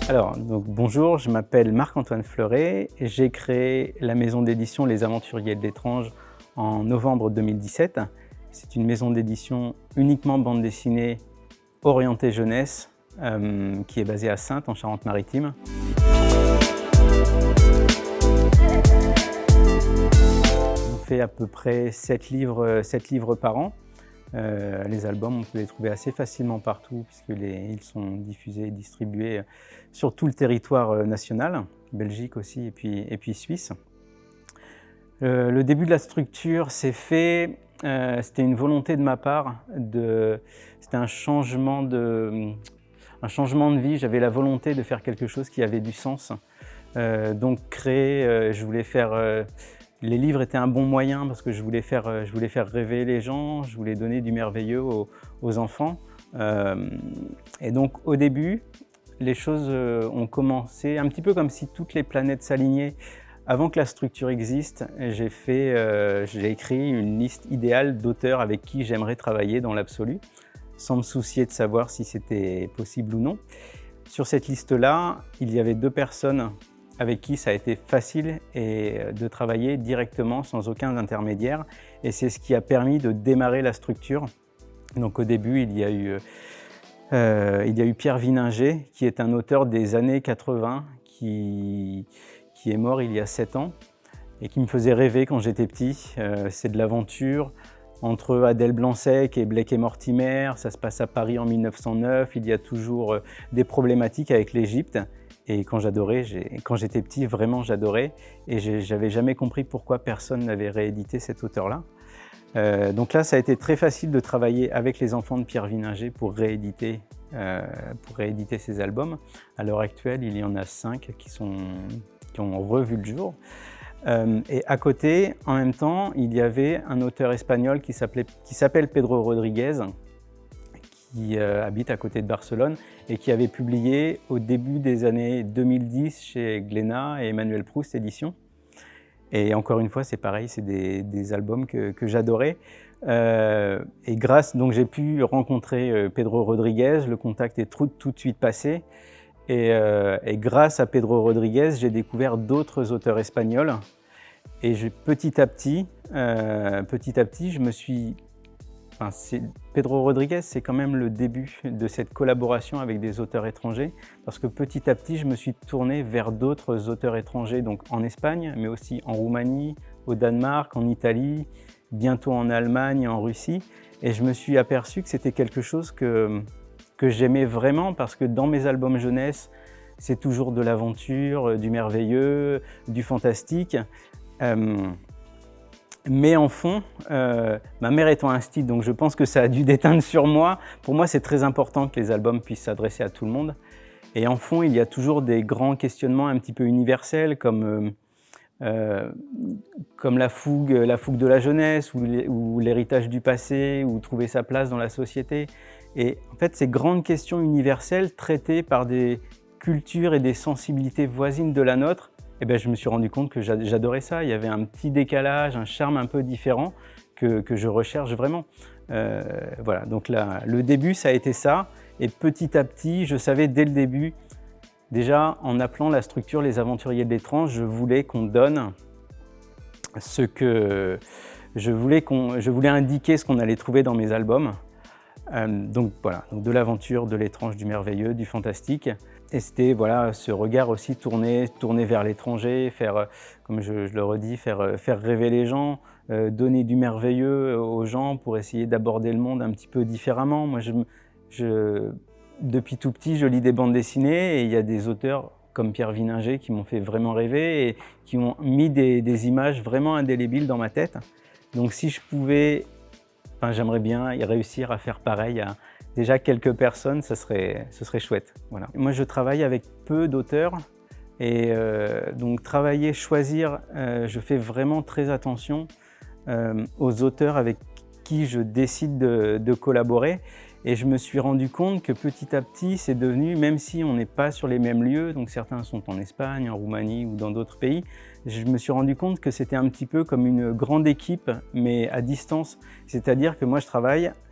Alors, donc, bonjour, je m'appelle Marc-Antoine Fleuret et j'ai créé la maison d'édition Les Aventuriers de l'Étrange en novembre 2017. C'est une maison d'édition uniquement bande dessinée orientée jeunesse qui est basée à Saintes en Charente-Maritime. On fait à peu près 7 livres par an. Les albums, on peut les trouver assez facilement partout puisqu'ils sont diffusés et distribués sur tout le territoire national, Belgique aussi et puis Suisse. Le début de la structure s'est fait, c'était une volonté de ma part, c'était un changement de vie. J'avais la volonté de faire quelque chose qui avait du sens. Donc créer, je voulais faire... Les livres étaient un bon moyen parce que je voulais faire rêver les gens, je voulais donner du merveilleux aux enfants. Et donc au début, les choses ont commencé un petit peu comme si toutes les planètes s'alignaient. Avant que la structure existe, j'ai écrit une liste idéale d'auteurs avec qui j'aimerais travailler dans l'absolu, sans me soucier de savoir si c'était possible ou non. Sur cette liste-là, il y avait 2 personnes avec qui ça a été facile de travailler directement sans aucun intermédiaire. Et c'est ce qui a permis de démarrer la structure. Donc au début, il y a eu Pierre Vininger, qui est un auteur des années 80, qui est mort il y a 7 ans et qui me faisait rêver quand j'étais petit. C'est de l'aventure entre Adèle Blanc-Sec et Blake et Mortimer. Ça se passe à Paris en 1909. Il y a toujours des problématiques avec l'Égypte. Et quand j'étais petit, vraiment j'adorais. Et j'avais jamais compris pourquoi personne n'avait réédité cet auteur-là. Donc là, ça a été très facile de travailler avec les enfants de Pierre Vininger pour rééditer ces albums. À l'heure actuelle, il y en a 5 qui ont revu le jour. Et à côté, en même temps, il y avait un auteur espagnol qui s'appelle Pedro Rodriguez, qui habite à côté de Barcelone et qui avait publié au début des années 2010 chez Glénat et Emmanuel Proust Éditions. Et encore une fois, c'est pareil, c'est des albums que j'adorais. Et donc j'ai pu rencontrer Pedro Rodriguez, le contact est tout de suite passé. Et grâce à Pedro Rodriguez, j'ai découvert d'autres auteurs espagnols. Et petit à petit, je me suis... Pedro Rodriguez, c'est quand même le début de cette collaboration avec des auteurs étrangers, parce que petit à petit, je me suis tourné vers d'autres auteurs étrangers, donc en Espagne, mais aussi en Roumanie, au Danemark, en Italie, bientôt en Allemagne, en Russie, et je me suis aperçu que c'était quelque chose que j'aimais vraiment, parce que dans mes albums jeunesse, c'est toujours de l'aventure, du merveilleux, du fantastique. Mais en fond, ma mère étant instite, donc je pense que ça a dû déteindre sur moi. Pour moi, c'est très important que les albums puissent s'adresser à tout le monde. Et en fond, il y a toujours des grands questionnements un petit peu universels, comme la fougue de la jeunesse, ou l'héritage du passé, ou trouver sa place dans la société. Et en fait, ces grandes questions universelles traitées par des cultures et des sensibilités voisines de la nôtre, eh bien, je me suis rendu compte que j'adorais ça. Il y avait un petit décalage, un charme un peu différent que je recherche vraiment. Voilà, donc là, le début, ça a été ça. Et petit à petit, je savais dès le début, déjà en appelant la structure Les Aventuriers de l'Étrange, je voulais qu'on donne ce que... Je voulais indiquer ce qu'on allait trouver dans mes albums. Donc voilà, donc de l'aventure, de l'étrange, du merveilleux, du fantastique. Et c'était voilà, ce regard aussi tourné vers l'étranger, comme je le redis, faire rêver les gens, donner du merveilleux aux gens pour essayer d'aborder le monde un petit peu différemment. Moi, depuis tout petit, je lis des bandes dessinées et il y a des auteurs comme Pierre Vininger qui m'ont fait vraiment rêver et qui ont mis des images vraiment indélébiles dans ma tête. Donc si je pouvais... j'aimerais bien réussir à faire pareil à déjà quelques personnes, ce serait chouette. Voilà. Moi, je travaille avec peu d'auteurs et donc choisir, je fais vraiment très attention aux auteurs avec qui je décide de collaborer. Et je me suis rendu compte que petit à petit, c'est devenu, même si on n'est pas sur les mêmes lieux, donc certains sont en Espagne, en Roumanie ou dans d'autres pays, je me suis rendu compte que c'était un petit peu comme une grande équipe, mais à distance. C'est-à-dire que moi,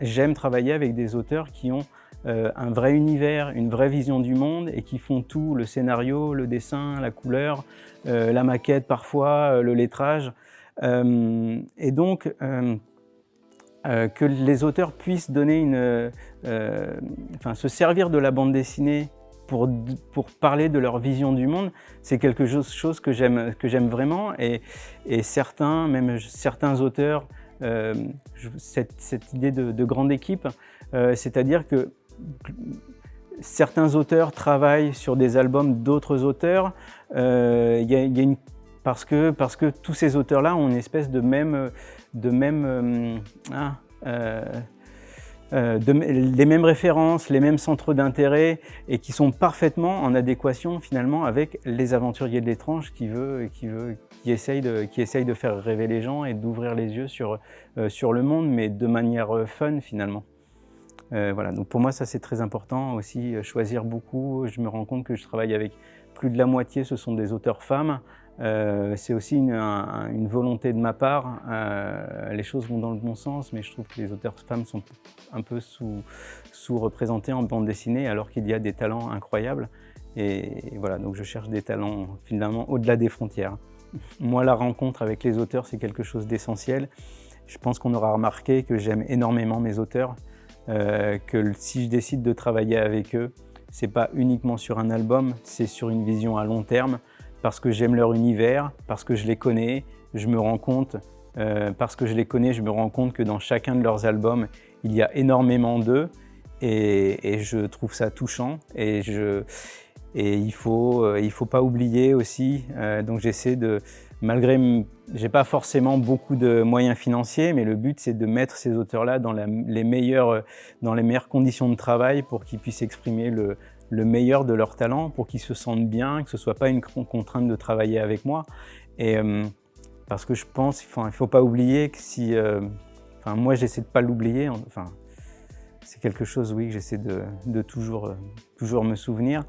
j'aime travailler avec des auteurs qui ont un vrai univers, une vraie vision du monde et qui font tout, le scénario, le dessin, la couleur, la maquette parfois, le lettrage. Et donc, que les auteurs puissent donner se servir de la bande dessinée pour parler de leur vision du monde, c'est quelque chose que j'aime vraiment et certains auteurs, cette idée de grande équipe, c'est-à-dire que certains auteurs travaillent sur des albums d'autres auteurs, parce que tous ces auteurs-là ont une espèce de les mêmes références, les mêmes centres d'intérêt et qui sont parfaitement en adéquation finalement avec les aventuriers de l'étrange qui essayent de faire rêver les gens et d'ouvrir les yeux sur le monde, mais de manière fun finalement. Voilà, donc pour moi ça c'est très important aussi, choisir beaucoup. Je me rends compte que je travaille avec plus de la moitié, ce sont des auteurs femmes. C'est aussi une volonté de ma part. Les choses vont dans le bon sens, mais je trouve que les auteurs femmes sont un peu sous-représentés en bande dessinée, alors qu'il y a des talents incroyables. Et voilà, donc je cherche des talents finalement au-delà des frontières. Moi, la rencontre avec les auteurs, c'est quelque chose d'essentiel. Je pense qu'on aura remarqué que j'aime énormément mes auteurs, que si je décide de travailler avec eux, c'est pas uniquement sur un album, c'est sur une vision à long terme, parce que j'aime leur univers, parce que je les connais, je me rends compte, je me rends compte que dans chacun de leurs albums, il y a énormément d'eux et je trouve ça touchant et il faut pas oublier aussi, donc j'essaie de, j'ai pas forcément beaucoup de moyens financiers, mais le but c'est de mettre ces auteurs-là dans les meilleures conditions de travail pour qu'ils puissent exprimer le meilleur de leur talent, pour qu'ils se sentent bien, que ce ne soit pas une contrainte de travailler avec moi. Et parce que je pense qu'il ne faut pas oublier que moi j'essaie de ne pas l'oublier, c'est quelque chose, oui, que j'essaie de toujours me souvenir,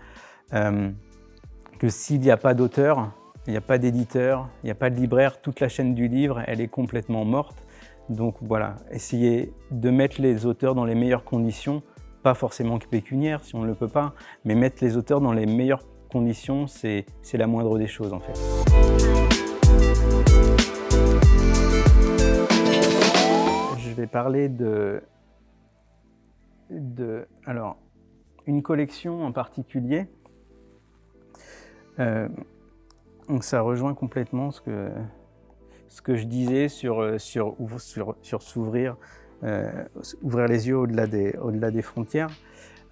que s'il n'y a pas d'auteur, il n'y a pas d'éditeur, il n'y a pas de libraire, toute la chaîne du livre, elle est complètement morte. Donc voilà, essayer de mettre les auteurs dans les meilleures conditions, pas forcément pécuniaires si on ne le peut pas, mais mettre les auteurs dans les meilleures conditions, c'est la moindre des choses en fait. Je vais parler alors, une collection en particulier. Donc ça rejoint complètement ce que je disais sur s'ouvrir, ouvrir les yeux au-delà des frontières.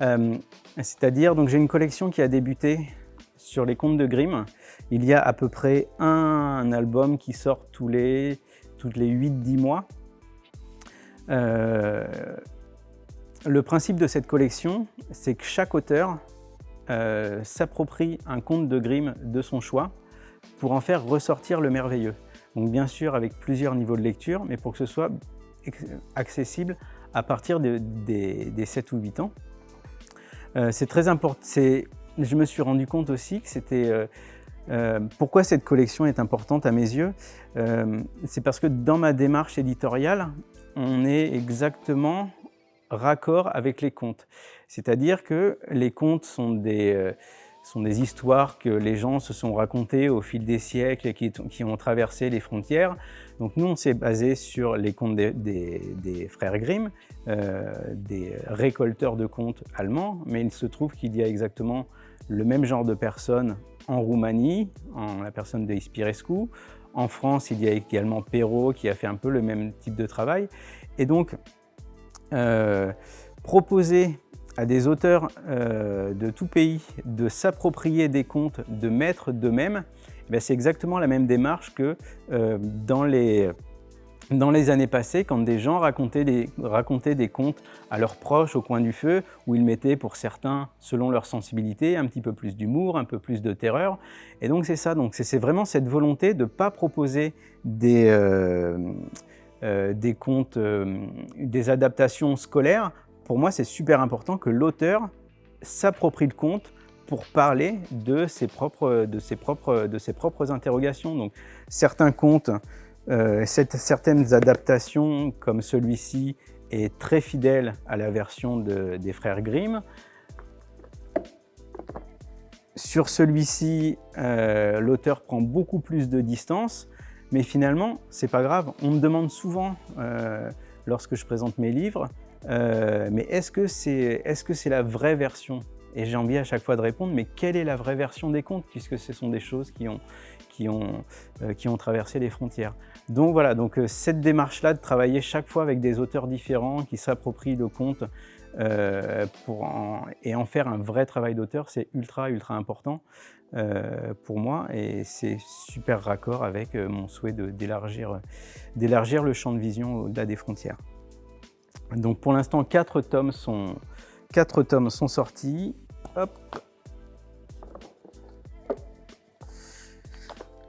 C'est-à-dire, donc j'ai une collection qui a débuté sur les contes de Grimm. Il y a à peu près un album qui sort tous les 8-10 mois. Le principe de cette collection, c'est que chaque auteur s'approprie un conte de Grimm de son choix pour en faire ressortir le merveilleux. Donc bien sûr avec plusieurs niveaux de lecture, mais pour que ce soit accessible à partir des 7 ou 8 ans. C'est très important. Je me suis rendu compte aussi que c'était... pourquoi cette collection est importante à mes yeux, c'est parce que dans ma démarche éditoriale, on est exactement raccord avec les contes. C'est-à-dire que les contes sont des histoires que les gens se sont racontées au fil des siècles et qui ont traversé les frontières. Donc nous, on s'est basé sur les contes des frères Grimm, des récolteurs de contes allemands, mais il se trouve qu'il y a exactement le même genre de personnes en Roumanie, en la personne de Ispirescu. En France, il y a également Perrault qui a fait un peu le même type de travail. Et donc, proposer à des auteurs de tout pays de s'approprier des contes, de mettre d'eux-mêmes, c'est exactement la même démarche que dans les années passées, quand des gens racontaient des contes à leurs proches au coin du feu, où ils mettaient pour certains, selon leur sensibilité, un petit peu plus d'humour, un peu plus de terreur. Et donc c'est ça, donc c'est vraiment cette volonté de ne pas proposer des contes, des adaptations scolaires. Pour moi, c'est super important que l'auteur s'approprie le conte pour parler de ses propres interrogations. Donc, certains contes, certaines adaptations comme celui-ci est très fidèle à la version des frères Grimm. Sur celui-ci, l'auteur prend beaucoup plus de distance, mais finalement, c'est pas grave. On me demande souvent, lorsque je présente mes livres, mais est-ce que c'est la vraie version? Et j'ai envie à chaque fois de répondre, mais quelle est la vraie version des contes, puisque ce sont des choses qui ont traversé les frontières. Donc voilà, cette démarche-là de travailler chaque fois avec des auteurs différents qui s'approprient le conte et en faire un vrai travail d'auteur, c'est ultra important pour moi, et c'est super raccord avec mon souhait d'élargir le champ de vision au-delà des frontières. Donc pour l'instant, 4 tomes sont sortis. Hop.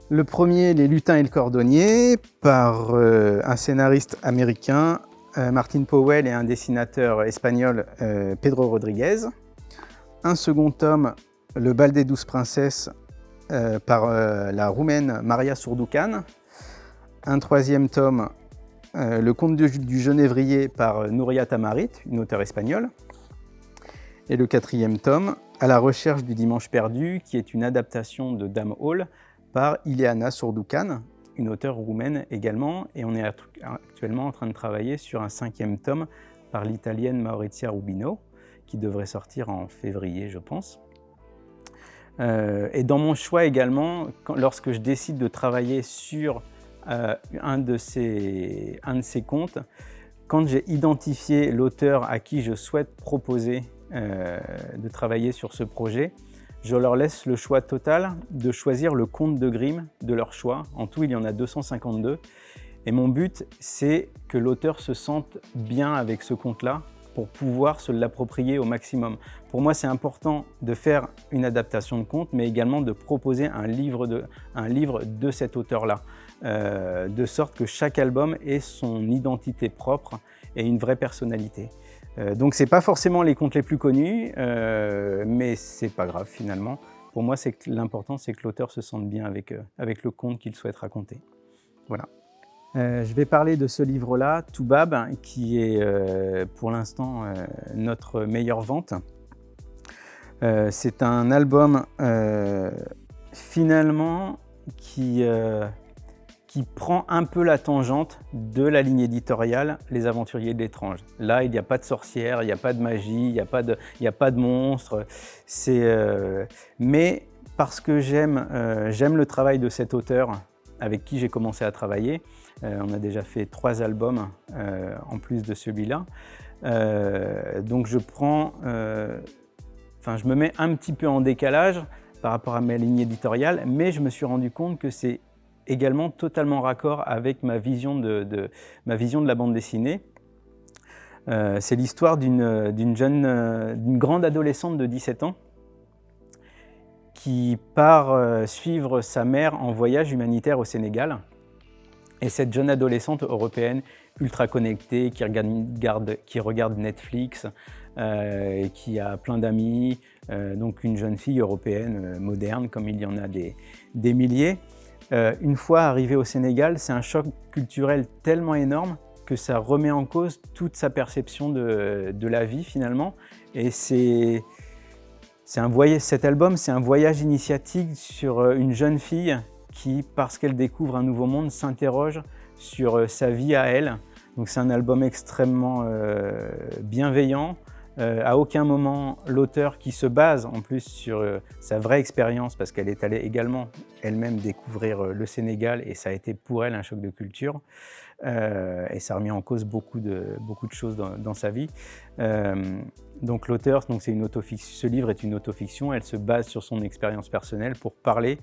Le premier, Les lutins et le cordonnier, par un scénariste américain, Martin Powell, et un dessinateur espagnol, Pedro Rodriguez. Un second tome, Le bal des 12 princesses, par la roumaine Maria Surducan. Un troisième tome, Le conte du genévrier, par Nouria Tamarit, une auteure espagnole. Et le quatrième tome, À la recherche du dimanche perdu, qui est une adaptation de Dame Hall par Ileana Surducan, une auteure roumaine également. Et on est actuellement en train de travailler sur un 5e tome par l'italienne Maurizia Rubino, qui devrait sortir en février, je pense. Et dans mon choix également, lorsque je décide de travailler sur un de ces contes, quand j'ai identifié l'auteur à qui je souhaite proposer de travailler sur ce projet, je leur laisse le choix total de choisir le conte de Grimm de leur choix. En tout, il y en a 252. Et mon but, c'est que l'auteur se sente bien avec ce conte-là pour pouvoir se l'approprier au maximum. Pour moi, c'est important de faire une adaptation de conte, mais également de proposer un livre de cet auteur-là, de sorte que chaque album ait son identité propre et une vraie personnalité. Donc c'est pas forcément les contes les plus connus, mais c'est pas grave finalement. Pour moi, l'important, c'est que l'auteur se sente bien avec le conte qu'il souhaite raconter. Voilà. Je vais parler de ce livre-là, Toubab, qui est pour l'instant notre meilleure vente. C'est un album finalement qui prend un peu la tangente de la ligne éditoriale Les Aventuriers de l'étrange. Là, il n'y a pas de sorcière, il n'y a pas de magie, il n'y a pas de monstre. Mais parce que j'aime le travail de cet auteur avec qui j'ai commencé à travailler, on a déjà fait 3 albums en plus de celui-là. Donc je me mets un petit peu en décalage par rapport à ma ligne éditoriale, mais je me suis rendu compte que c'est également totalement raccord avec ma vision de la bande dessinée. C'est l'histoire d'une grande adolescente de 17 ans qui part suivre sa mère en voyage humanitaire au Sénégal. Et cette jeune adolescente européenne ultra connectée, qui regarde Netflix, qui a plein d'amis, donc une jeune fille européenne moderne, comme il y en a des milliers. Une fois arrivée au Sénégal, c'est un choc culturel tellement énorme que ça remet en cause toute sa perception de la vie finalement. Et cet album, c'est un voyage initiatique sur une jeune fille qui, parce qu'elle découvre un nouveau monde, s'interroge sur sa vie à elle. Donc c'est un album extrêmement bienveillant. À aucun moment, l'auteur, qui se base en plus sur sa vraie expérience, parce qu'elle est allée également elle-même découvrir le Sénégal, et ça a été pour elle un choc de culture, et ça a remis en cause beaucoup de choses dans sa vie. Donc l'auteur, ce livre est une autofiction, elle se base sur son expérience personnelle pour parler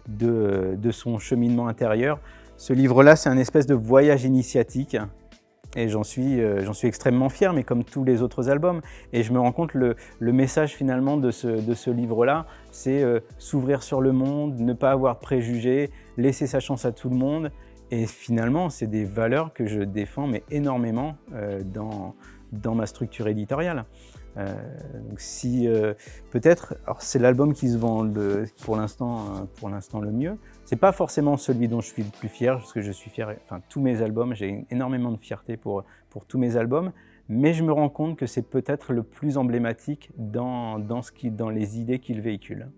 de son cheminement intérieur. Ce livre-là, c'est un espèce de voyage initiatique, et j'en suis extrêmement fier, mais comme tous les autres albums. Et je me rends compte, le message finalement de ce livre-là, c'est s'ouvrir sur le monde, ne pas avoir de préjugés, laisser sa chance à tout le monde. Et finalement, c'est des valeurs que je défends mais énormément dans ma structure éditoriale. Donc peut-être, alors c'est l'album qui se vend pour l'instant le mieux. C'est pas forcément celui dont je suis le plus fier, parce que je suis fier, enfin tous mes albums, j'ai énormément de fierté pour tous mes albums, mais je me rends compte que c'est peut-être le plus emblématique dans les idées qu'il véhicule.